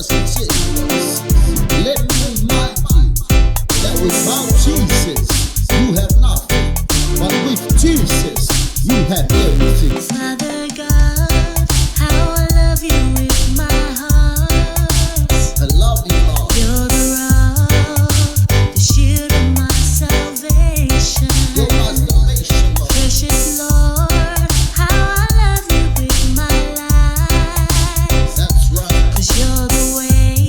brothers and sisters, let me remind you that without Jesus, you have nothing, but with Jesus, you have everything. Father God, how I love you with my heart. I love you, Lord. You're the rock, the shield of my salvation. You're my salvation, Lord. Precious Lord, how I love you with my life. That's right. 'Cause you're the way,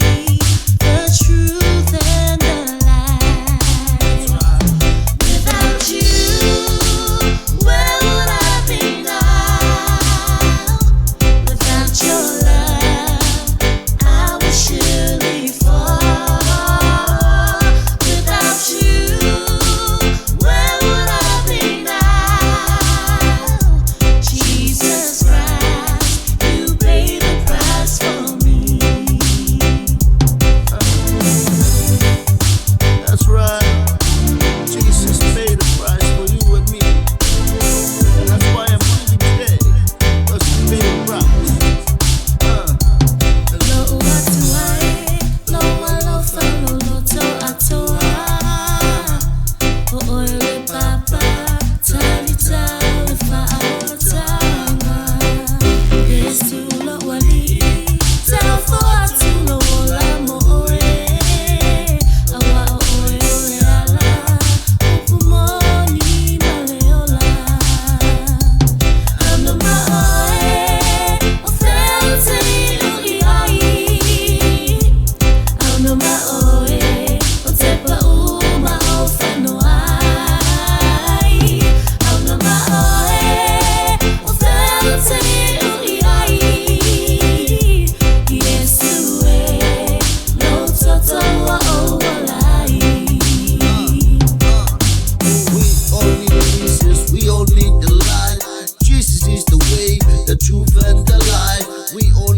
the truth, and the light. Without you, where would I be now? Without your love, I would surely fall. Without you, where would I be now? Jesus Christ, you paid the price for me. That's right. Jesus paid the price for you and me. And that's why I'm breathing today. Because he paid the price. Lo atuai, lo alofa, lo loto atoa. O oile papa, talita lefa aotama. Yesu lo wali, telfo atu lo wola mo ore. Awa o ore ala, upumoni maleola. Ano maoe, ofelte uiai. Ano maoe, otepa uma ofanoai. Ano maoe, ofelte uiai. Yesu lo toto wa owalai. We all need Jesus. We all need the light. Jesus is the way, the truth, and the life. We all